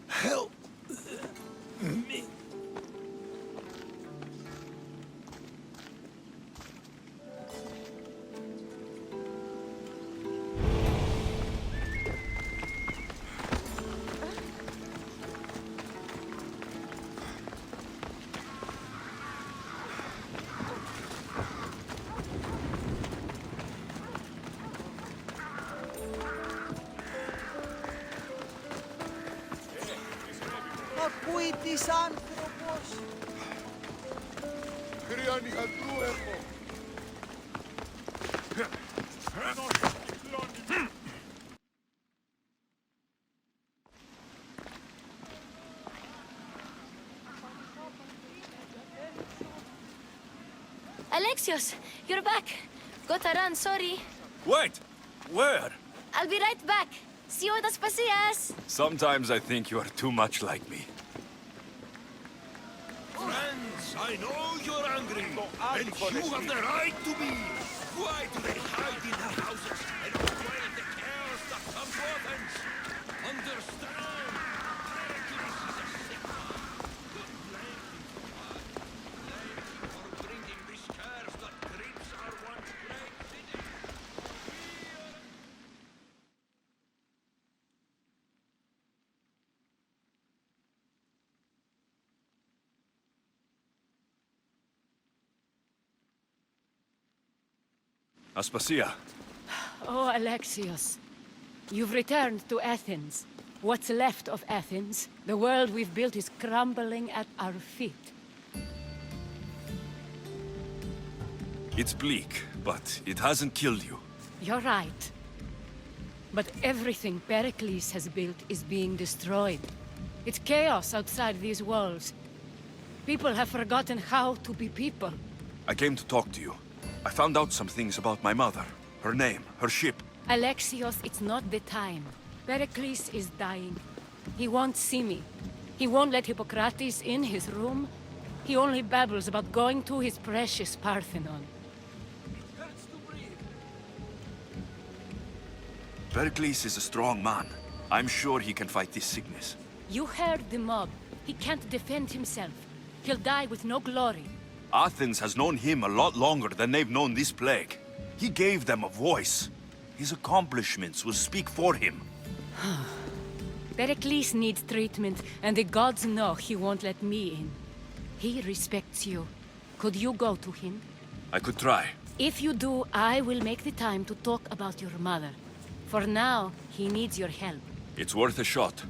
Help me. Ακούει της άνθρωπος. Κρυάνει αντρού έχω. Alexios, you're back. Gotta run, sorry. Wait! Where? I'll be right back. See you at Aspasias. Sometimes I think you are too much like me. Friends, I know you're angry, and you have the right to be. Why do they hide in their houses and quell the chaos that comes to Athens? Understand, Pericles is a sick man. Good blame him for bringing this curse that grips our once great city. Aspasia, Oh, Alexios. You've returned to Athens. What's left of Athens, the world we've built is crumbling at our feet. it's bleak, but it hasn't killed you. You're right. But everything Pericles has built is being destroyed. It's chaos outside these walls. People have forgotten how to be people. I came to talk to you. I found out some things about my mother. Her name, her ship. Alexios, it's not the time. Pericles is dying. He won't see me. He won't let Hippocrates in his room. He only babbles about going to his precious Parthenon. Pericles is a strong man. I'm sure he can fight this sickness. You heard the mob. He can't defend himself. He'll die with no glory. Athens has known him a lot longer than they've known this plague. He gave them a voice. His accomplishments will speak for him. Pericles needs treatment, and the gods know he won't let me in. He respects you. Could you go to him? I could try. If you do, I will make the time to talk about your mother. For now, he needs your help. It's worth a shot.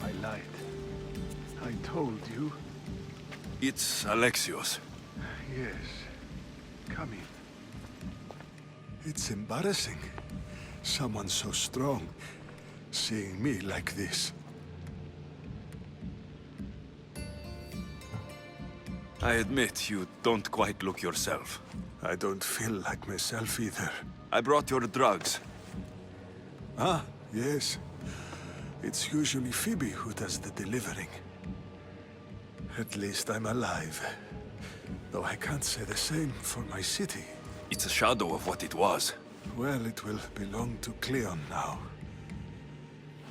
My light. I told you. It's Alexios. Yes. Come in. It's embarrassing. Someone so strong, seeing me like this. I admit you don't quite look yourself. I don't feel like myself either. I brought your drugs. Ah, yes. It's usually Phoebe who does the delivering. At least I'm alive. Though I can't say the same for my city. It's a shadow of what it was. Well, it will belong to Cleon now.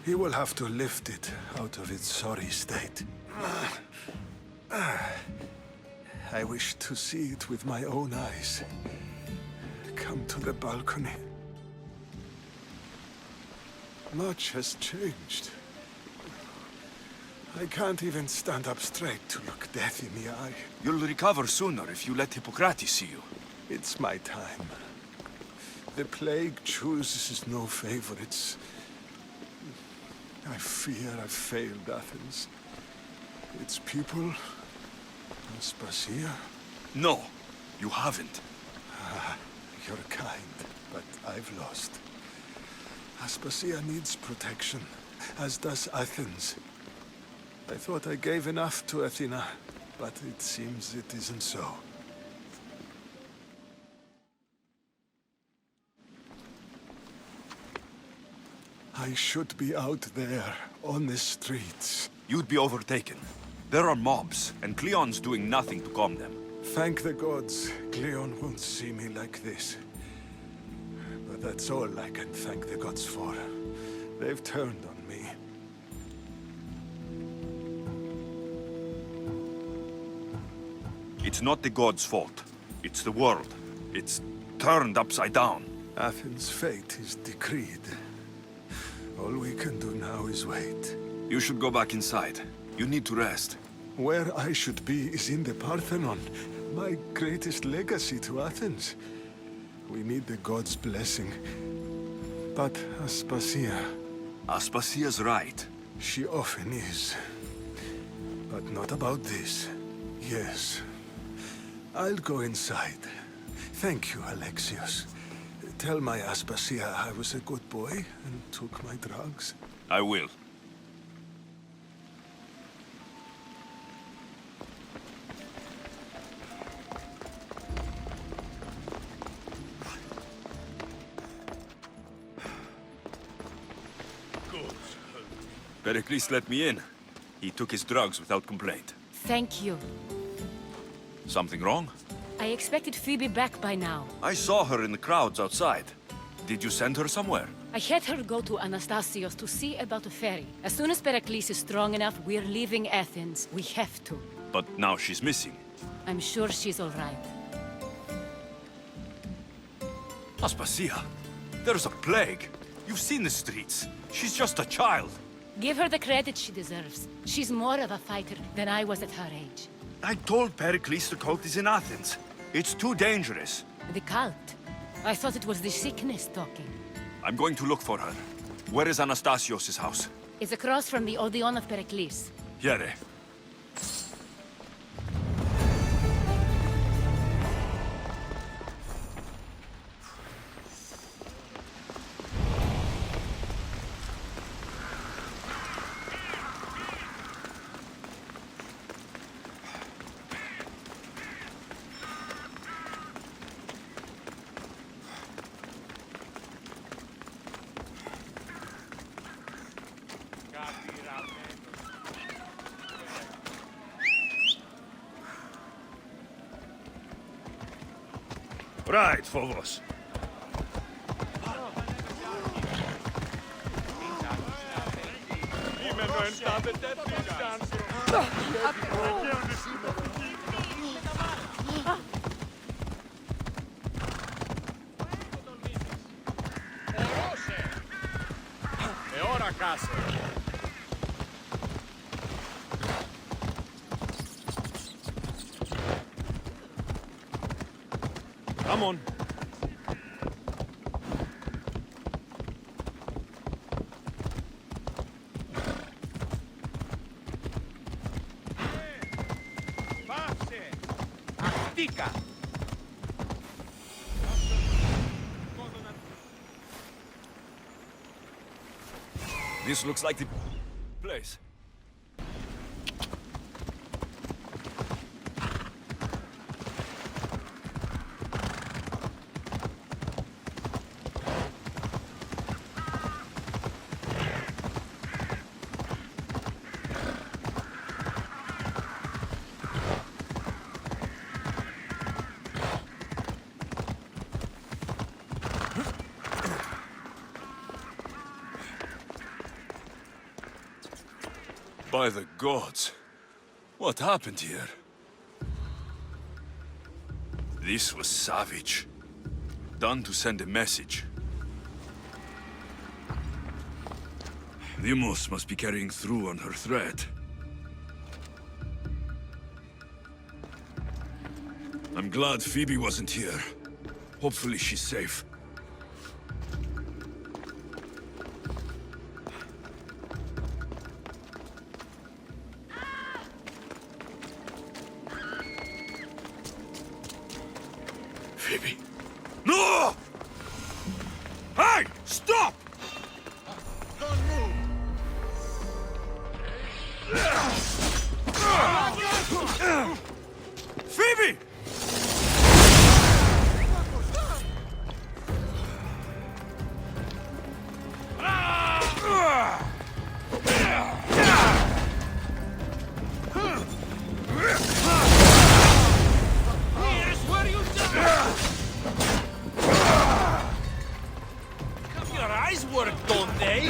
He will have to lift it out of its sorry state. I wish to see it with my own eyes. Come to the balcony. Much has changed. I can't even stand up straight to look death in the eye. You'll recover sooner if you let Hippocrates see you. It's my time. The plague chooses no favorites. I fear I've failed Athens. Its people... Aspasia? No, you haven't. You're kind, but I've lost. Aspasia needs protection, as does Athens. I thought I gave enough to Athena, but it seems it isn't so. I should be out there, on the streets. You'd be overtaken. There are mobs, and Cleon's doing nothing to calm them. Thank the gods, Cleon won't see me like this. But that's all I can thank the gods for. They've turned on me. It's not the gods' fault. It's the world. It's turned upside down. Athens' fate is decreed. All we can do now is wait. You should go back inside. You need to rest. Where I should be is in the Parthenon, my greatest legacy to Athens. We need the gods' blessing. But Aspasia... Aspasia's right. She often is. But not about this. Yes. I'll go inside. Thank you, Alexios. Tell my Aspasia I was a good boy and took my drugs. I will. Pericles let me in. He took his drugs without complaint. Thank you. Something wrong? I expected Phoebe back by now. I saw her in the crowds outside. Did you send her somewhere? I had her go to Anastasios to see about a ferry. As soon as Pericles is strong enough, we're leaving Athens. We have to. But now she's missing. I'm sure she's all right. Aspasia, there's a plague. You've seen the streets. She's just a child. Give her the credit she deserves. She's more of a fighter than I was at her age. I told Pericles the cult is in Athens. It's too dangerous. The cult? I thought it was the sickness talking. I'm going to look for her. Where is Anastasios' house? It's across from the Odeon of Pericles. Here. Right, Phobos. Come on. This looks like the place. By the gods, what happened here? This was savage. Done to send a message. Deimos must be carrying through on her threat. I'm glad Phoebe wasn't here. Hopefully she's safe. Phoebe! No! Hey! Stop! Don't move! Phoebe! Here's where you die! Your eyes work, don't they?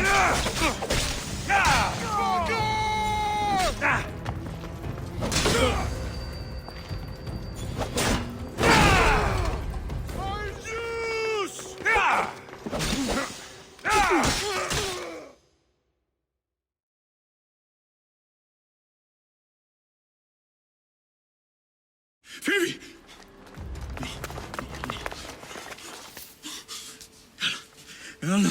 Phoebe! Anna!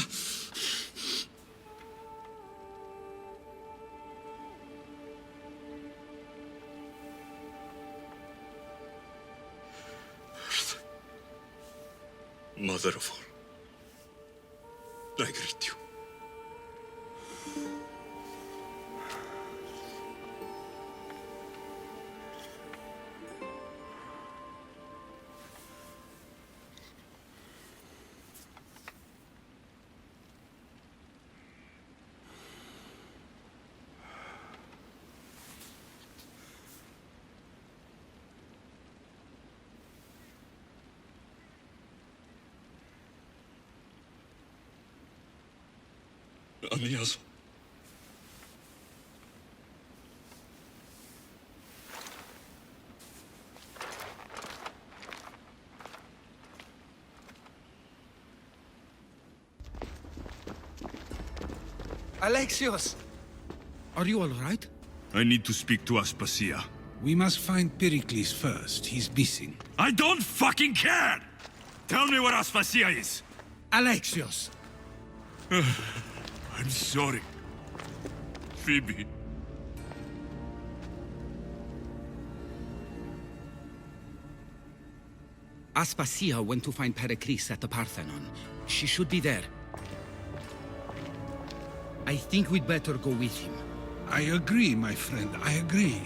Mother of all, I greet you. Amiazo. Alexios! Are you all right? I need to speak to Aspasia. We must find Pericles first. He's missing. I don't fucking care! Tell me where Aspasia is! Alexios! I'm sorry. Phoebe. Aspasia went to find Pericles at the Parthenon. She should be there. I think we'd better go with him. I agree, my friend. I agree.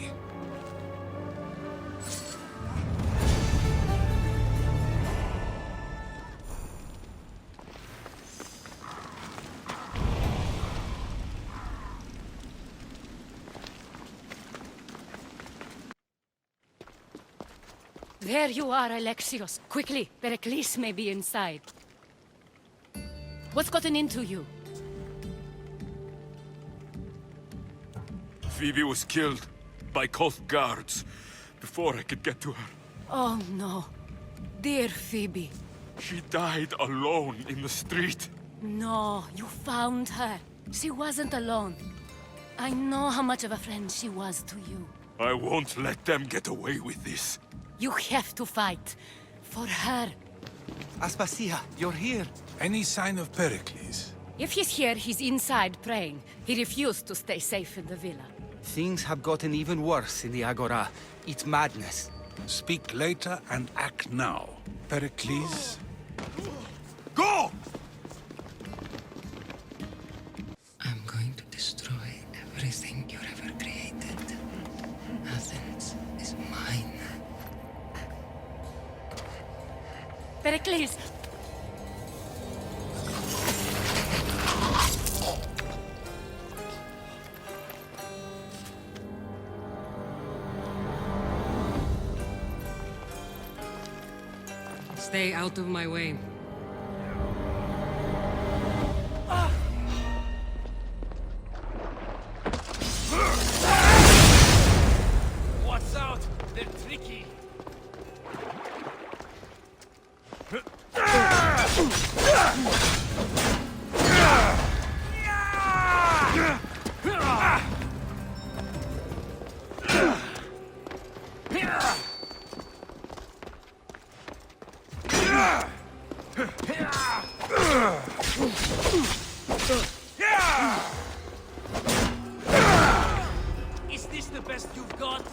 There you are, Alexios. Quickly, Pericles may be inside. What's gotten into you? Phoebe was killed by cult guards before I could get to her. Oh no. Dear Phoebe. She died alone in the street. No, you found her. She wasn't alone. I know how much of a friend she was to you. I won't let them get away with this. You have to fight. For her. Aspasia, you're here. Any sign of Pericles? If he's here, he's inside praying. He refused to stay safe in the villa. Things have gotten even worse in the Agora. It's madness. Speak later and act now. Pericles? Go! I'm going to destroy everything you've ever created. Athens is mine. Pericles! Stay out of my way. Watch out! They're tricky! Is this the best you've got?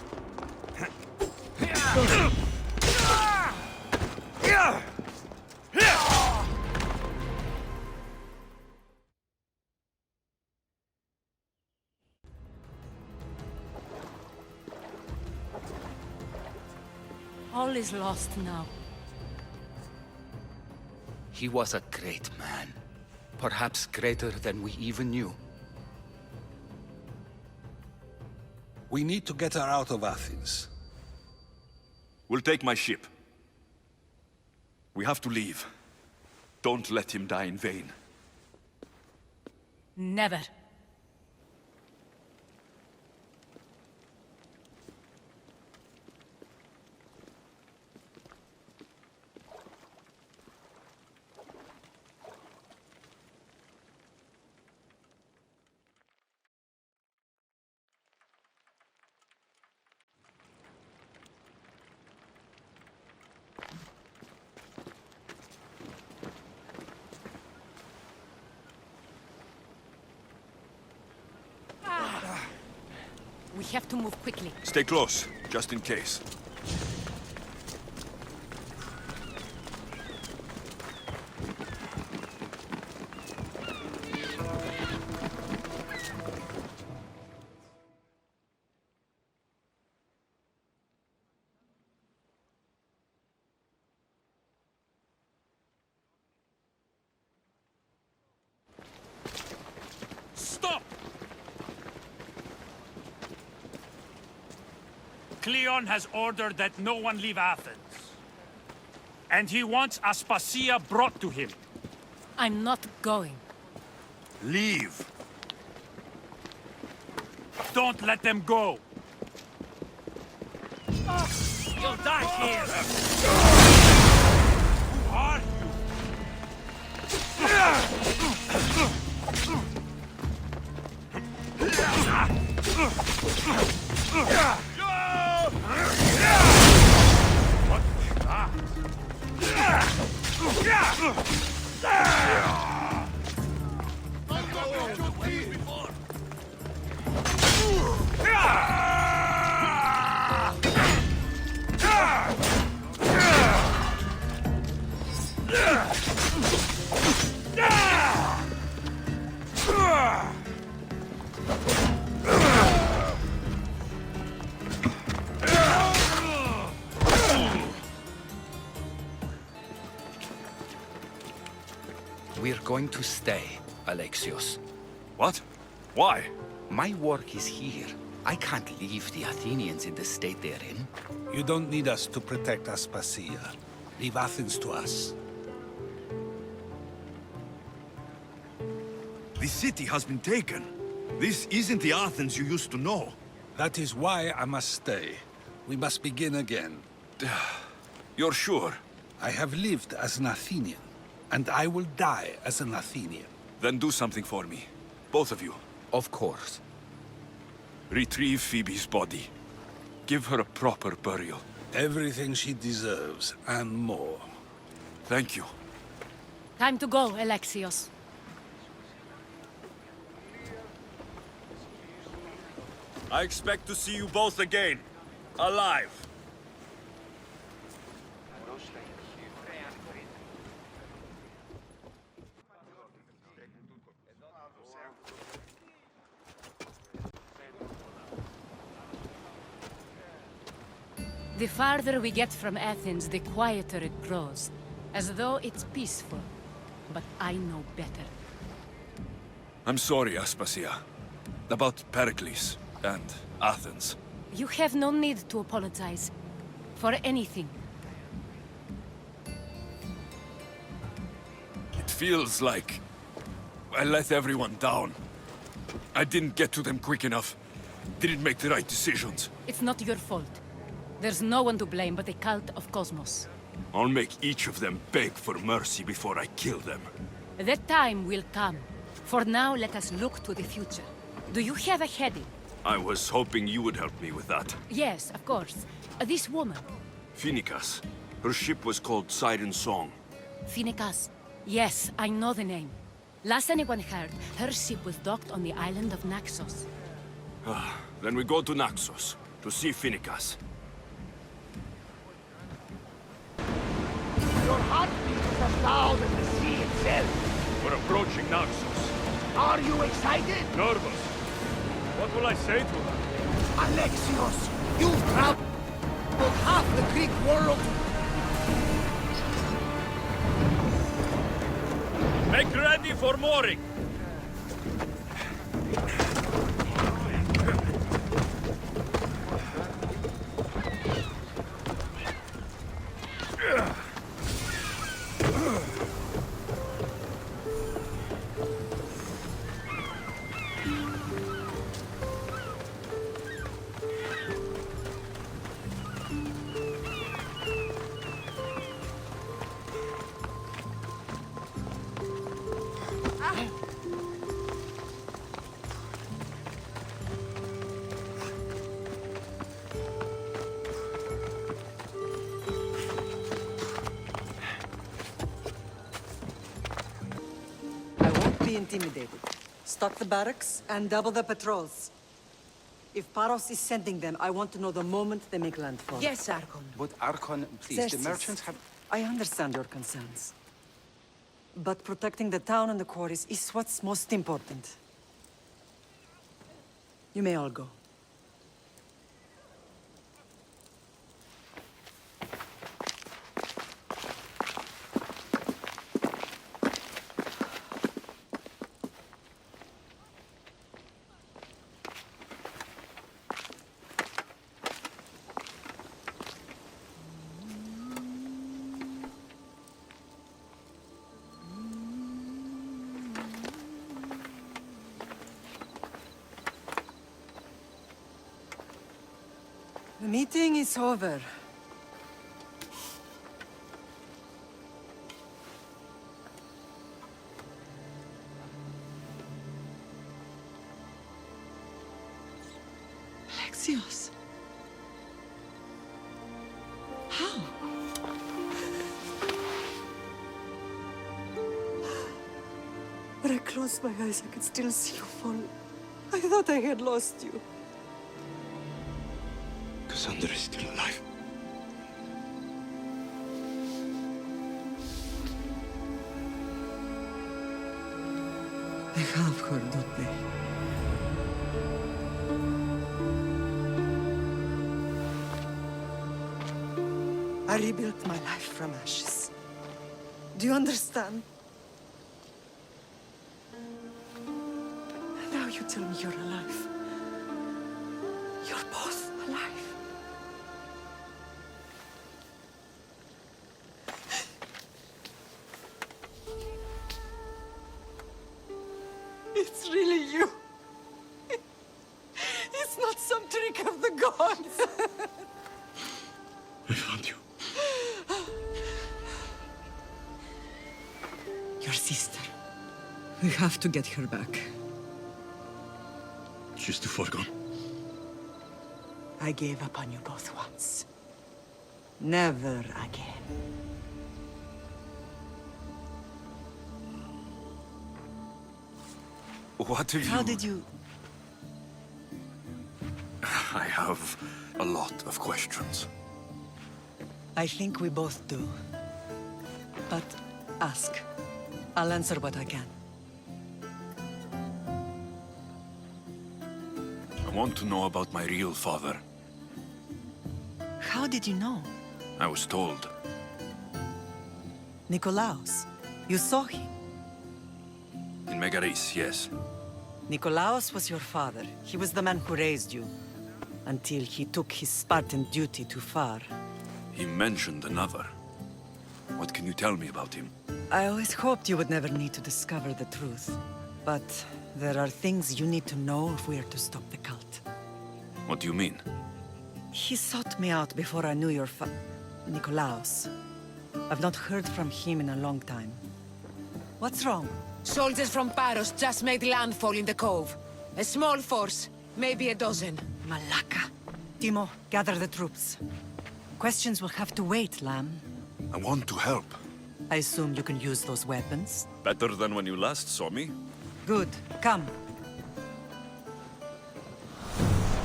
All is lost now. He was a great man. Perhaps greater than we even knew. We need to get her out of Athens. We'll take my ship. We have to leave. Don't let him die in vain. Never. We have to move quickly. Stay close, just in case. Stop! Cleon has ordered that no one leave Athens. And he wants Aspasia brought to him. I'm not going. Leave! Don't let them go! You'll die here! Who are We're going to stay, Alexios. What? Why? My work is here. I can't leave the Athenians in the state they're in. You don't need us to protect Aspasia. Leave Athens to us. The city has been taken. This isn't the Athens you used to know. That is why I must stay. We must begin again. You're sure? I have lived as an Athenian, and I will die as an Athenian. Then do something for me. Both of you. Of course. Retrieve Phoebe's body. Give her a proper burial. Everything she deserves, and more. Thank you. Time to go, Alexios. I expect to see you both again. Alive. The farther we get from Athens, the quieter it grows. As though it's peaceful. But I know better. I'm sorry, Aspasia. About Pericles and Athens. You have no need to apologize. For anything. It feels like I let everyone down. I didn't get to them quick enough. Didn't make the right decisions. It's not your fault. There's no one to blame but the cult of Cosmos. I'll make each of them beg for mercy before I kill them. That time will come. For now, let us look to the future. Do you have a heading? I was hoping you would help me with that. Yes, of course. This woman. Phoenicas. Her ship was called Siren Song. Phoenicas. Yes, I know the name. Last anyone heard, her ship was docked on the island of Naxos. Then we go to Naxos to see Phoenicas. Your heartbeat is as loud as the sea itself. We're approaching Naxos. Are you excited? Nervous. What will I say to her? Alexios, you've traveled... spoke half the Greek world. Make ready for mooring! Be intimidated. Stock the barracks and double the patrols. If Paros is sending them, I want to know the moment they make landfall. Yes, Archon. But Archon, please, Xerxes, the merchants have... I understand your concerns. But protecting the town and the quarries is what's most important. You may all go. The meeting is over. Misthios. How? When I closed my eyes, I could still see you fall. I thought I had lost you. Cassandra is still alive. They have her, don't they? I rebuilt my life from ashes. Do you understand? Now you tell me you're alive. You're both alive. It's really you. It's not some trick of the gods. I found you. Your sister. We have to get her back. She's too far gone. I gave up on you both once. Never again. What have you... How did you... I have a lot of questions. I think we both do. But ask. I'll answer what I can. I want to know about my real father. How did you know? I was told. Nikolaos. You saw him. In Megaris, yes. Nikolaos was your father. He was the man who raised you. Until he took his Spartan duty too far. He mentioned another. What can you tell me about him? I always hoped you would never need to discover the truth. But there are things you need to know if we are to stop the cult. What do you mean? He sought me out before I knew your Nikolaos. I've not heard from him in a long time. What's wrong? Soldiers from Paros just made landfall in the cove. A small force, maybe a dozen. Malaka. Timo, gather the troops. Questions will have to wait, Lamb. I want to help. I assume you can use those weapons? Better than when you last saw me. Good. Come.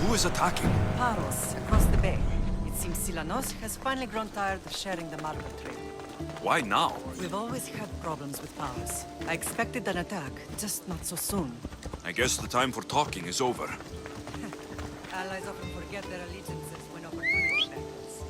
Who is attacking? Paros, across the bay. It seems Silanos has finally grown tired of sharing the marble trail. Why now? We've always had problems with Paros. I expected an attack, just not so soon. I guess the time for talking is over. Allies often forget their allegiances when opportunity beckons.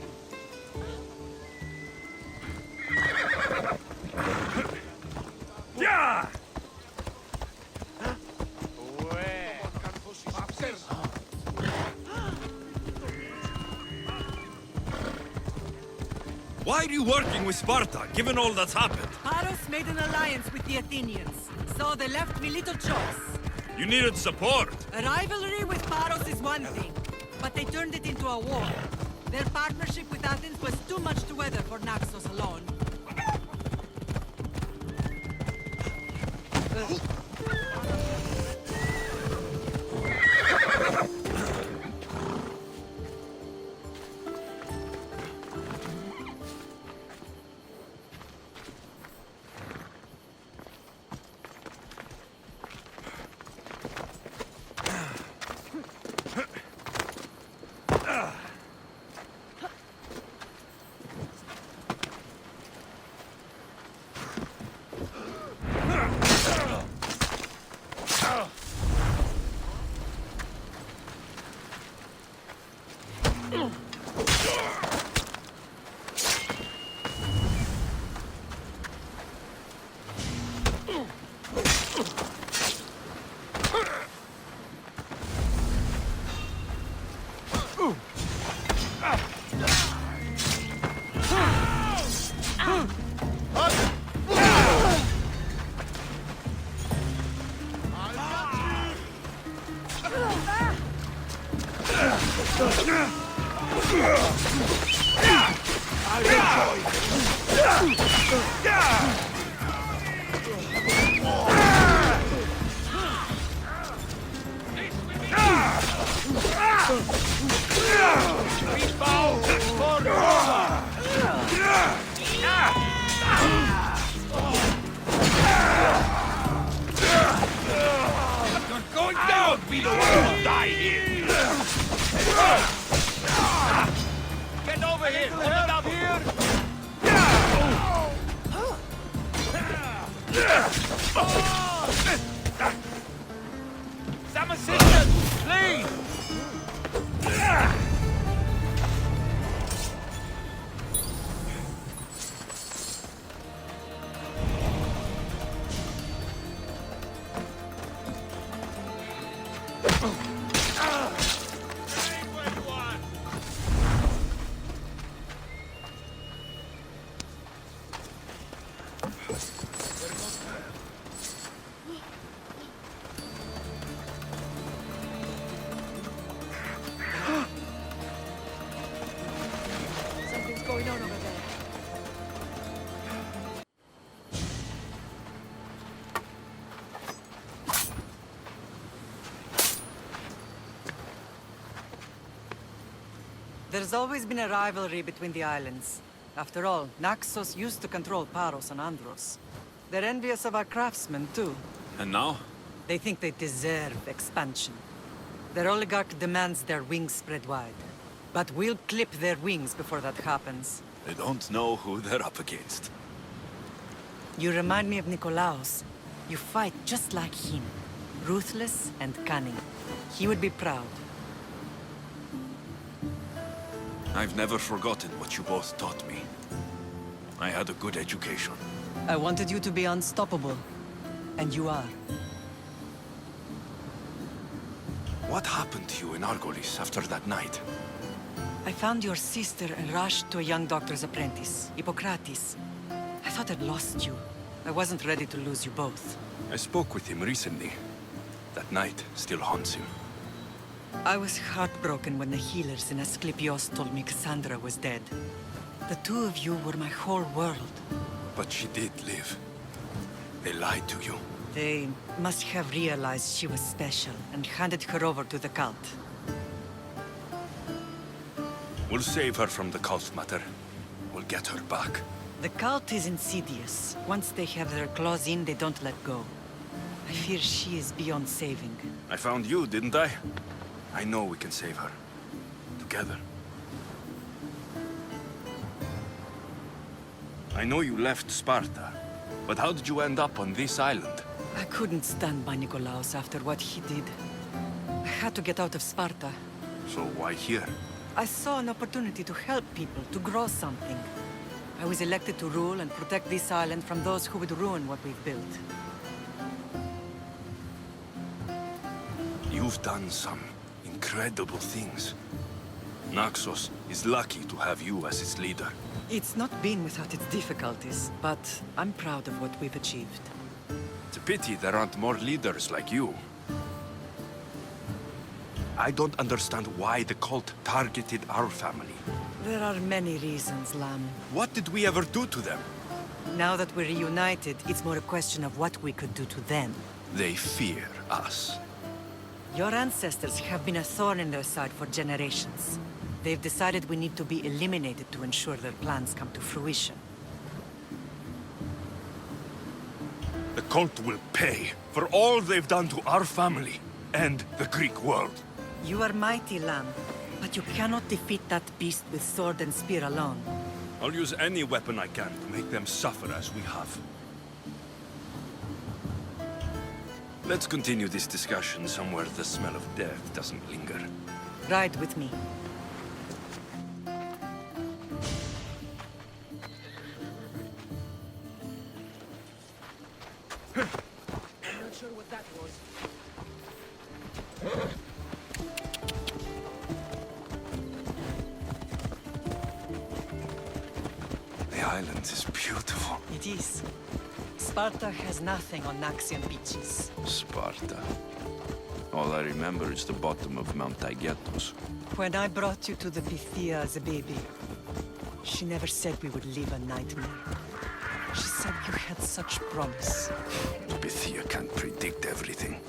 Why are you working with Sparta, given all that's happened? Paros made an alliance with the Athenians, so they left me little choice. You needed support. A rivalry with Paros is one thing, but they turned it into a war. Their partnership with Athens was too much to weather for Naxos alone. Going down! Be the one who die here! Get over here! Hold it up here! Some assistance, please! Something's going on over there. There's always been a rivalry between the islands. After all, Naxos used to control Paros and Andros. They're envious of our craftsmen, too. And now? They think they deserve expansion. Their oligarch demands their wings spread wide. But we'll clip their wings before that happens. They don't know who they're up against. You remind me of Nikolaos. You fight just like him. Ruthless and cunning. He would be proud. I've never forgotten what you both taught me. I had a good education. I wanted you to be unstoppable. And you are. What happened to you in Argolis after that night? I found your sister and rushed to a young doctor's apprentice, Hippocrates. I thought I'd lost you. I wasn't ready to lose you both. I spoke with him recently. That night still haunts him. I was heartbroken when the healers in Asclepios told me Cassandra was dead. The two of you were my whole world. But she did live. They lied to you. They must have realized she was special and handed her over to the cult. We'll save her from the cult matter. We'll get her back. The cult is insidious. Once they have their claws in, they don't let go. I fear she is beyond saving. I found you, didn't I? I know we can save her. Together. I know you left Sparta, but how did you end up on this island? I couldn't stand by Nikolaos after what he did. I had to get out of Sparta. So why here? I saw an opportunity to help people, to grow something. I was elected to rule and protect this island from those who would ruin what we've built. You've done some incredible things. Naxos is lucky to have you as its leader. It's not been without its difficulties, but I'm proud of what we've achieved. It's a pity there aren't more leaders like you. I don't understand why the cult targeted our family. There are many reasons, Lamb. What did we ever do to them? Now that we're reunited, it's more a question of what we could do to them. They fear us. Your ancestors have been a thorn in their side for generations. They've decided we need to be eliminated to ensure their plans come to fruition. The cult will pay for all they've done to our family and the Greek world. You are mighty, Lamb, but you cannot defeat that beast with sword and spear alone. I'll use any weapon I can to make them suffer as we have. Let's continue this discussion somewhere the smell of death doesn't linger. Ride with me. I'm not sure what that was. The island is beautiful. It is. Sparta has nothing on Naxian beaches. Sparta. All I remember is the bottom of Mount Taygetos. When I brought you to the Pythia as a baby, she never said we would live a nightmare. She said you had such promise. Pythia can't predict everything.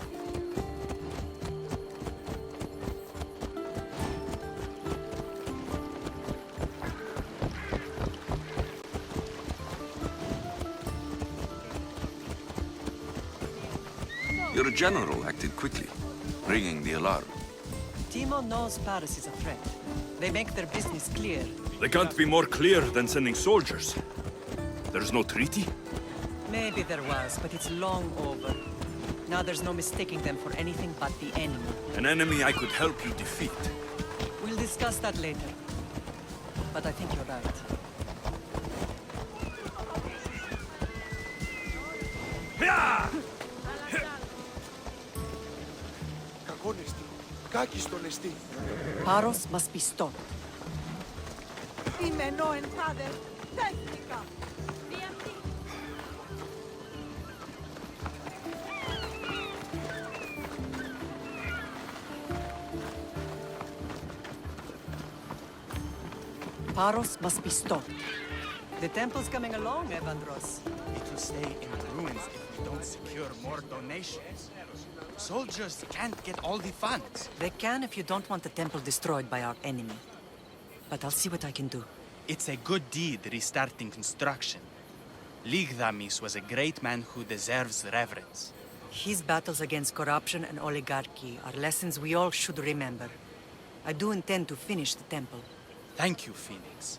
Your general acted quickly, ringing the alarm. Timo knows Paris is a threat. They make their business clear. They can't be more clear than sending soldiers. There's no treaty? Maybe there was, but it's long over. Now there's no mistaking them for anything but the enemy. An enemy I could help you defeat. We'll discuss that later. But I think you're right. Paros must be stopped. Paros must be stopped. The temple's coming along, Evandros. It will stay in ruins if we don't secure more donations. Soldiers can't get all the funds. They can if you don't want the temple destroyed by our enemy. But I'll see what I can do. It's a good deed restarting construction. Ligdamis was a great man who deserves reverence. His battles against corruption and oligarchy are lessons we all should remember. I do intend to finish the temple. Thank you, Phoenix.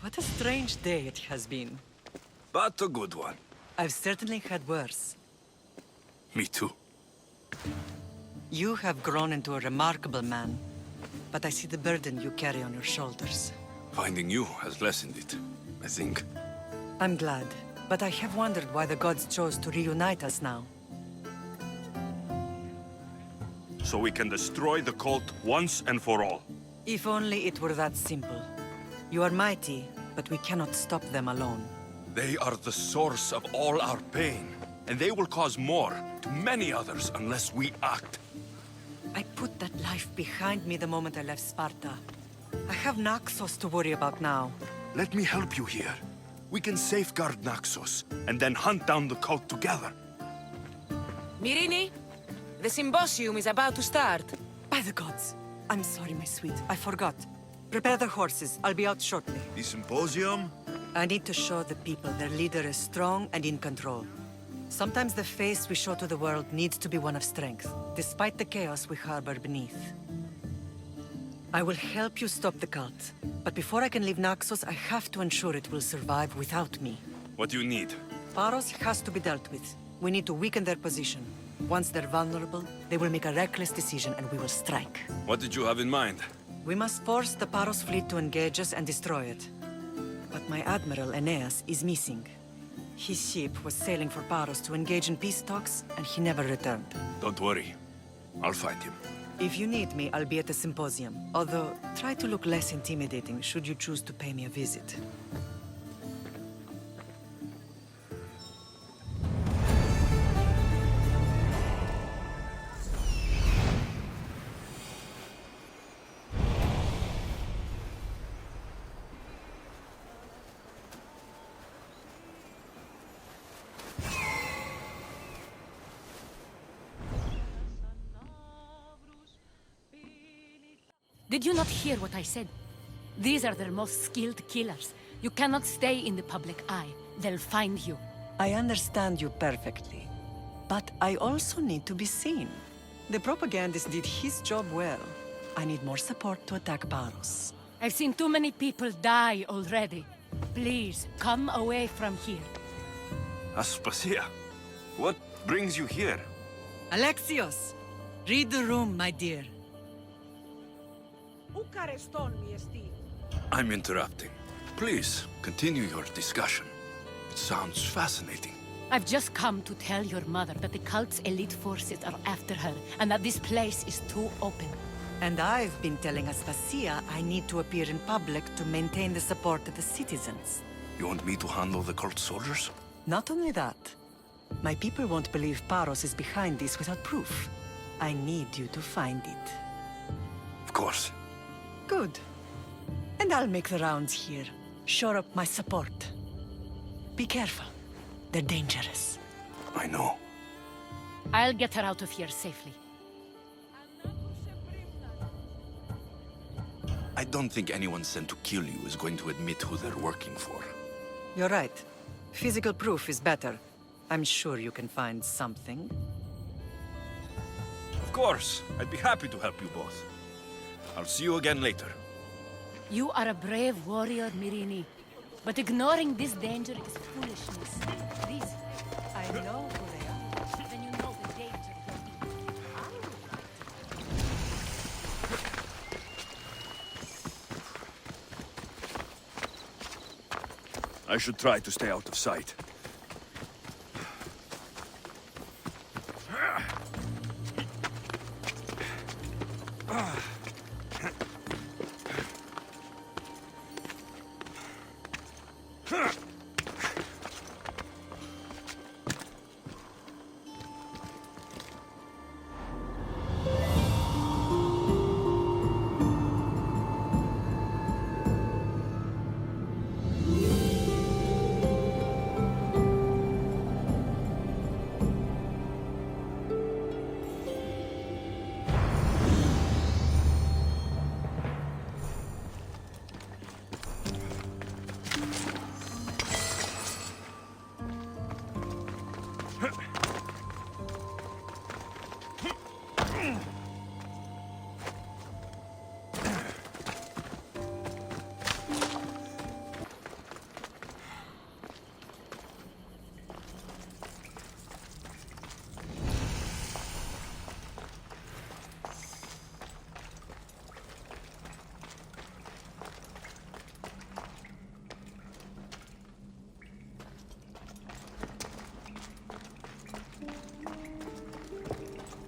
What a strange day it has been. But a good one. I've certainly had worse. Me too. You have grown into a remarkable man, but I see the burden you carry on your shoulders. Finding you has lessened it, I think. I'm glad, but I have wondered why the gods chose to reunite us now. So we can destroy the cult once and for all. If only it were that simple. You are mighty, but we cannot stop them alone. They are the source of all our pain, and they will cause more to many others unless we act. I put that life behind me the moment I left Sparta. I have Naxos to worry about now. Let me help you here. We can safeguard Naxos, and then hunt down the cult together. Myrrine, the symposium is about to start. By the gods. I'm sorry, my sweet. I forgot. Prepare the horses. I'll be out shortly. The symposium? I need to show the people their leader is strong and in control. Sometimes the face we show to the world needs to be one of strength, despite the chaos we harbor beneath. I will help you stop the cult, but before I can leave Naxos, I have to ensure it will survive without me. What do you need? Paros has to be dealt with. We need to weaken their position. Once they're vulnerable, they will make a reckless decision and we will strike. What did you have in mind? We must force the Paros fleet to engage us and destroy it. But my admiral, Aeneas, is missing. His ship was sailing for Paros to engage in peace talks, and he never returned. Don't worry. I'll find him. If you need me, I'll be at the symposium. Although, try to look less intimidating should you choose to pay me a visit. Did you not hear what I said? These are their most skilled killers. You cannot stay in the public eye. They'll find you. I understand you perfectly. But I also need to be seen. The propagandist did his job well. I need more support to attack Paros. I've seen too many people die already. Please, come away from here. Aspasia, what brings you here? Alexios! Read the room, my dear. I'm interrupting. Please, continue your discussion. It sounds fascinating. I've just come to tell your mother that the cult's elite forces are after her, and that this place is too open. And I've been telling Aspasia I need to appear in public to maintain the support of the citizens. You want me to handle the cult soldiers? Not only that. My people won't believe Paros is behind this without proof. I need you to find it. Of course. Good. And I'll make the rounds here. Shore up my support. Be careful. They're dangerous. I know. I'll get her out of here safely. I don't think anyone sent to kill you is going to admit who they're working for. You're right. Physical proof is better. I'm sure you can find something. Of course. I'd be happy to help you both. I'll see you again later. You are a brave warrior, Mirini. But ignoring this danger is foolishness. These... I know who they are. Then you know the danger you're in. I should try to stay out of sight.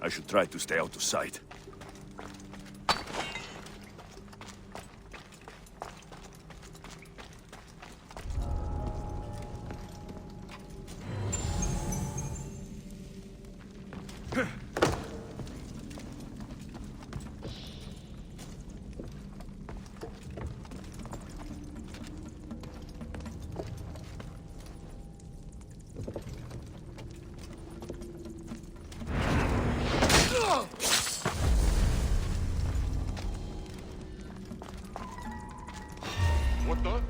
I should try to stay out of sight. What the?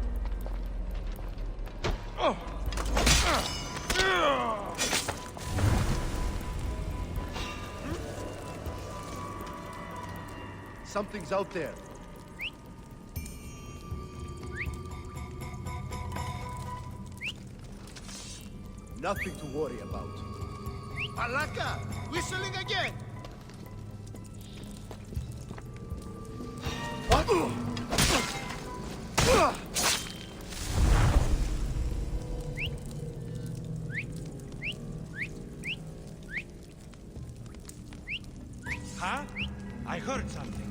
Something's out there. Nothing to worry about. Alaka! Whistling again! heard something.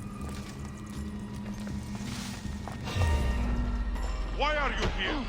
Why are you here?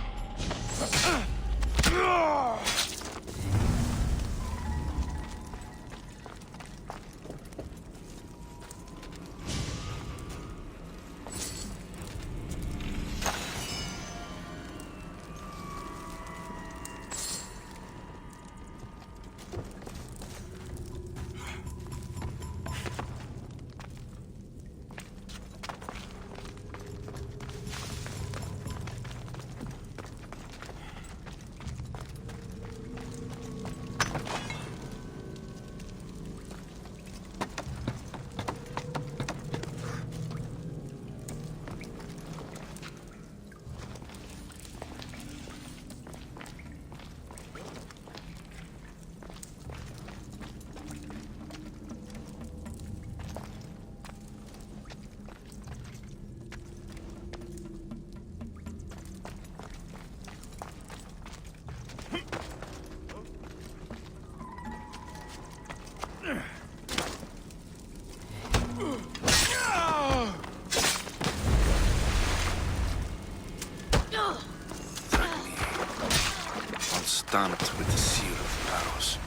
Stamped with the seal of Paros.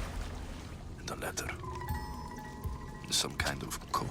And a letter. Some kind of code.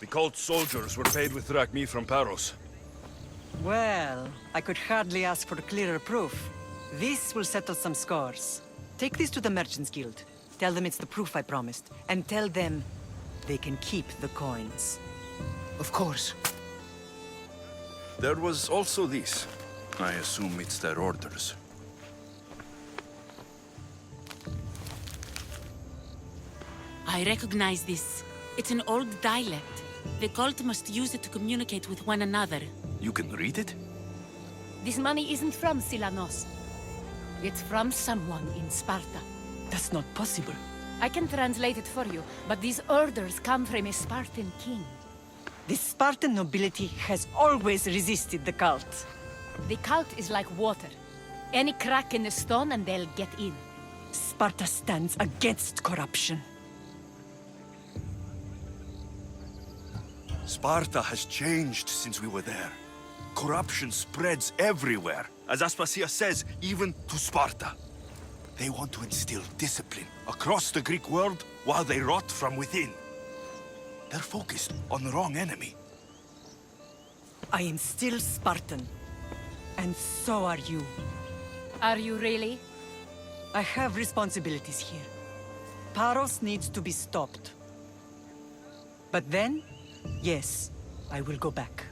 The cult soldiers were paid with drachmi from Paros. Well, I could hardly ask for clearer proof. This will settle some scores. Take this to the Merchants Guild. Tell them it's the proof I promised. And tell them they can keep the coins. Of course. There was also this. I assume it's their orders. I recognize this. It's an old dialect. The cult must use it to communicate with one another. You can read it? This money isn't from Silanos. It's from someone in Sparta. That's not possible. I can translate it for you, but these orders come from a Spartan king. The Spartan nobility has always resisted the cult. The cult is like water. Any crack in the stone and they'll get in. Sparta stands against corruption. Sparta has changed since we were there. Corruption spreads everywhere. As Aspasia says, even to Sparta. They want to instill discipline across the Greek world while they rot from within. They're focused on the wrong enemy. I am still Spartan. And so are you. Are you really? I have responsibilities here. Paros needs to be stopped. But then, yes, I will go back.